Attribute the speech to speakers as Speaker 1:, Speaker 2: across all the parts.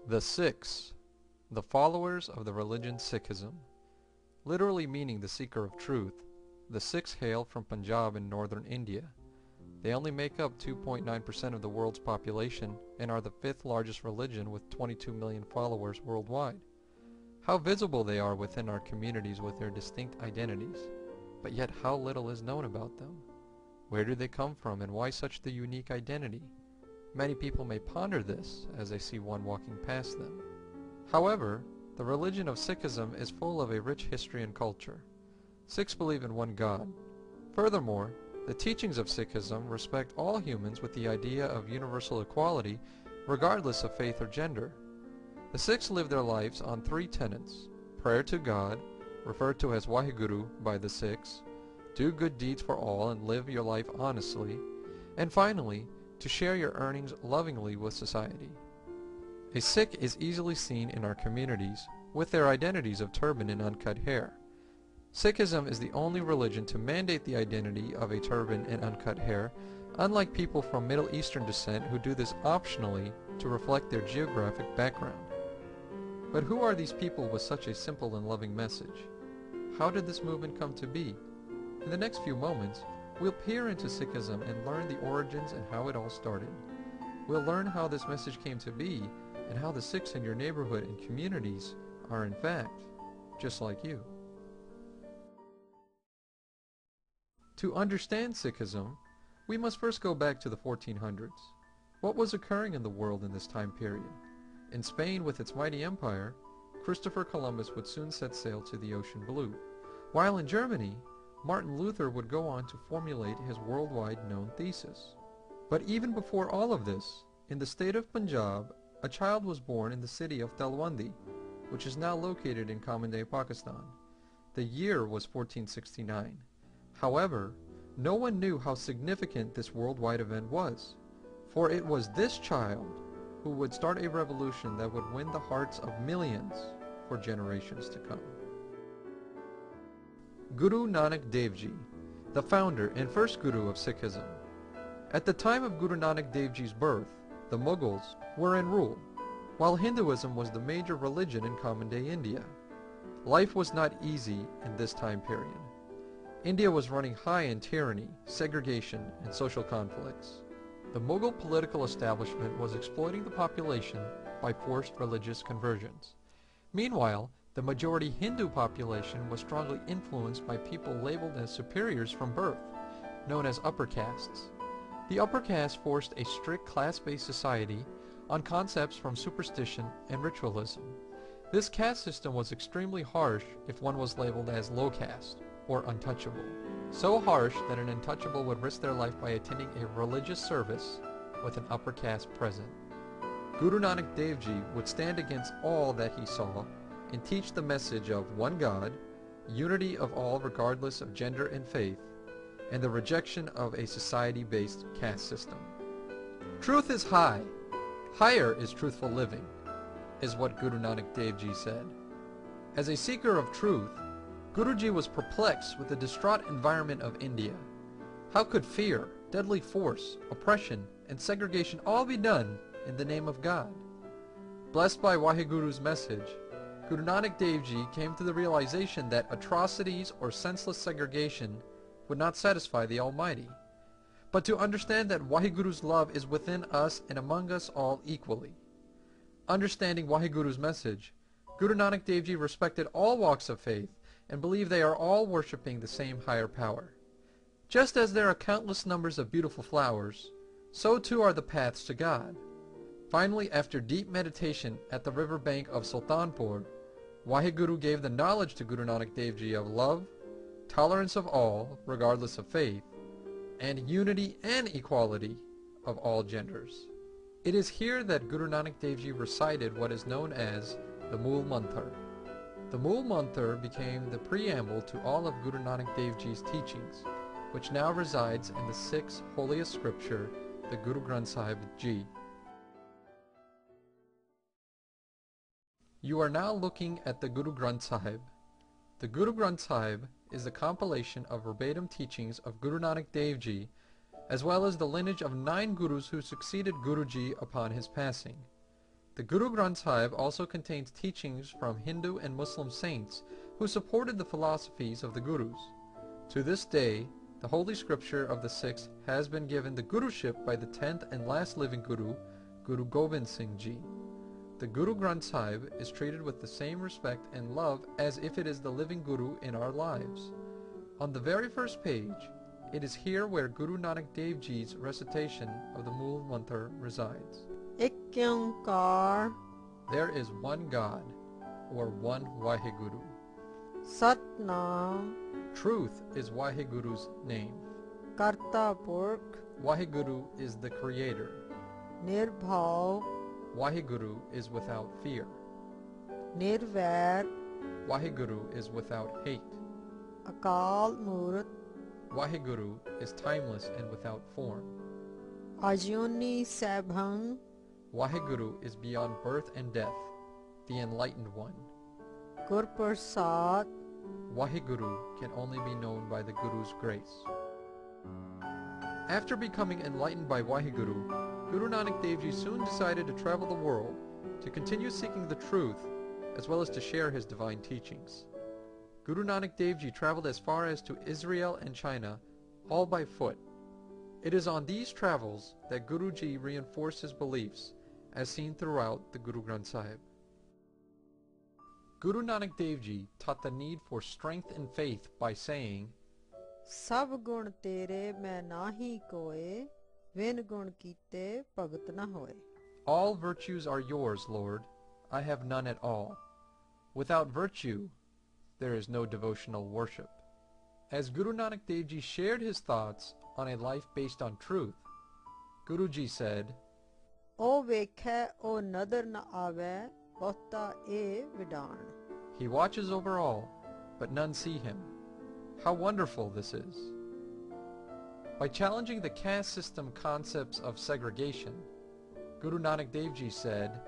Speaker 1: The Sikhs, the followers of the religion Sikhism. Literally meaning the seeker of truth, the Sikhs hail from Punjab in northern India. They only make up 2.9% of the world's population and are the fifth largest religion with 22 million followers worldwide. How visible they are within our communities with their distinct identities, but yet how little is known about them. Where do they come from and why such the unique identity? Many people may ponder this as they see one walking past them. However, the religion of Sikhism is full of a rich history and culture. Sikhs believe in one God. Furthermore, the teachings of Sikhism respect all humans with the idea of universal equality regardless of faith or gender. The Sikhs live their lives on three tenets: prayer to God, referred to as Waheguru by the Sikhs, do good deeds for all and live your life honestly, and finally, to share your earnings lovingly with society. A Sikh is easily seen in our communities with their identities of turban and uncut hair. Sikhism is the only religion to mandate the identity of a turban and uncut hair, unlike people from Middle Eastern descent who do this optionally to reflect their geographic background. But who are these people with such a simple and loving message? How did this movement come to be? In the next few moments, we'll peer into Sikhism and learn the origins and how it all started. We'll learn how this message came to be and how the Sikhs in your neighborhood and communities are in fact just like you. To understand Sikhism, we must first go back to the 1400s. What was occurring in the world in this time period? In Spain, with its mighty empire, Christopher Columbus would soon set sail to the ocean blue, while in Germany, Martin Luther would go on to formulate his worldwide known thesis. But even before all of this, in the state of Punjab, a child was born in the city of Talwandi, which is now located in common-day Pakistan. The year was 1469. However, no one knew how significant this worldwide event was, for it was this child who would start a revolution that would win the hearts of millions for generations to come. Guru Nanak Devi, the founder and first Guru of Sikhism. At the time of Guru Nanak Dev Ji's birth, the Mughals were in rule, while Hinduism was the major religion in common-day India. Life was not easy in this time period. India was running high in tyranny, segregation, and social conflicts. The Mughal political establishment was exploiting the population by forced religious conversions. Meanwhile, the majority Hindu population was strongly influenced by people labeled as superiors from birth, known as upper castes. The upper caste forced a strict class-based society on concepts from superstition and ritualism. This caste system was extremely harsh if one was labeled as low caste or untouchable. So harsh that an untouchable would risk their life by attending a religious service with an upper caste present. Guru Nanak Dev Ji would stand against all that he saw and teach the message of one God, unity of all regardless of gender and faith, and the rejection of a society-based caste system. Truth is high. Higher is truthful living, is what Guru Nanak Dev Ji said. As a seeker of truth, Guruji was perplexed with the distraught environment of India. How could fear, deadly force, oppression, and segregation all be done in the name of God? Blessed by Waheguru's message, Guru Nanak Dev Ji came to the realization that atrocities or senseless segregation would not satisfy the Almighty, but to understand that Waheguru's love is within us and among us all equally. Understanding Waheguru's message, Guru Nanak Dev Ji respected all walks of faith and believed they are all worshipping the same higher power. Just as there are countless numbers of beautiful flowers, so too are the paths to God. Finally, after deep meditation at the river bank of Sultanpur, Waheguru gave the knowledge to Guru Nanak Dev Ji of love, tolerance of all, regardless of faith, and unity and equality of all genders. It is here that Guru Nanak Dev Ji recited what is known as the Mool Mantra. The Mool Mantra became the preamble to all of Guru Nanak Dev Ji's teachings, which now resides in the Sikhs' holiest scripture, the Guru Granth Sahib Ji. You are now looking at the Guru Granth Sahib. The Guru Granth Sahib is the compilation of verbatim teachings of Guru Nanak Dev Ji, as well as the lineage of 9 Gurus who succeeded Guruji upon his passing. The Guru Granth Sahib also contains teachings from Hindu and Muslim saints who supported the philosophies of the Gurus. To this day, the Holy Scripture of the Sikhs has been given the Guruship by the 10th and last living Guru, Guru Gobind Singh Ji. The Guru Granth Sahib is treated with the same respect and love as if it is the living Guru in our lives. On the very first page, it is here where Guru Nanak Dev Ji's recitation of the Mool Mantra resides.
Speaker 2: Ek Onkar
Speaker 1: There is one God, or one Vaheguru.
Speaker 2: Satnam
Speaker 1: Truth is Vaheguru's name.
Speaker 2: Karta Purkh
Speaker 1: Vaheguru is the Creator.
Speaker 2: Nirbhav
Speaker 1: Vaheguru is without fear.
Speaker 2: Nirvair
Speaker 1: Vaheguru is without hate.
Speaker 2: Akal Murth
Speaker 1: Vaheguru is timeless and without form.
Speaker 2: Ajuni Sabhang
Speaker 1: Vaheguru is beyond birth and death, the Enlightened One.
Speaker 2: Gurprasad
Speaker 1: Vaheguru can only be known by the Guru's grace. After becoming enlightened by Vaheguru, Guru Nanak Dev Ji soon decided to travel the world to continue seeking the truth as well as to share his divine teachings. Guru Nanak Dev Ji traveled as far as to Israel and China, all by foot. It is on these travels that Guru Ji reinforced his beliefs, as seen throughout the Guru Granth Sahib. Guru Nanak Dev Ji taught the need for strength and faith by saying,
Speaker 2: Sab gun tere main nahi koe Vin gun kite bhagat na hoye.
Speaker 1: All virtues are yours, Lord. I have none at all. Without virtue, there is no devotional worship. As Guru Nanak Dev Ji shared his thoughts on a life based on truth, Guruji said,
Speaker 2: O vekhe o nadar na ave Bahta e vidaan.
Speaker 1: He watches over all, but none see him. How wonderful this is! By challenging the caste system concepts of segregation, Guru Nanak Dev Ji said,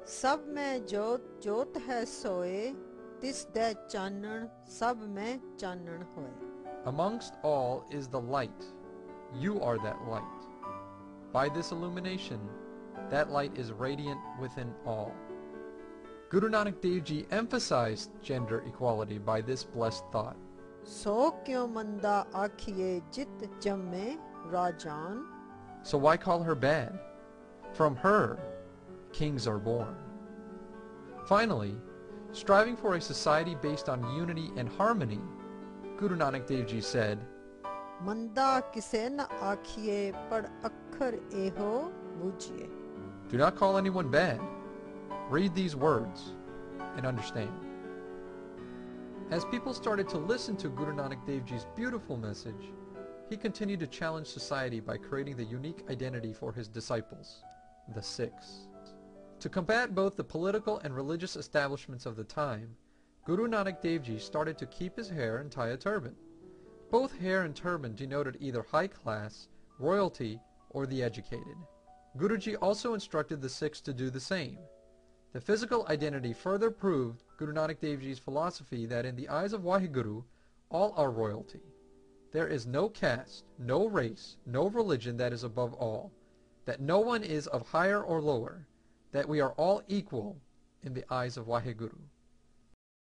Speaker 2: Sab mein jot jot hai soe Tis de chanan sab mein chanan hoye.
Speaker 1: Amongst all is the light. You are that light. By this illumination, that light is radiant within all. Guru Nanak Dev Ji emphasized gender equality by this blessed thought.
Speaker 2: So kyo manda akhiye jit jamme rajan.
Speaker 1: So why call her bad? From her, kings are born. Finally, striving for a society based on unity and harmony, Guru Nanak Dev Ji said,
Speaker 2: Manda kise na akhiye pad akhar eho bujhiye.
Speaker 1: Do not call anyone bad. Read these words and understand. As people started to listen to Guru Nanak Dev Ji's beautiful message, he continued to challenge society by creating the unique identity for his disciples, the Sikhs. To combat both the political and religious establishments of the time, Guru Nanak Dev Ji started to keep his hair and tie a turban. Both hair and turban denoted either high class, royalty, or the educated. Guruji also instructed the Sikhs to do the same. The physical identity further proved Guru Nanak Dev Ji's philosophy that in the eyes of Vaheguru, all are royalty. There is no caste, no race, no religion that is above all, that no one is of higher or lower, that we are all equal in the eyes of Vaheguru.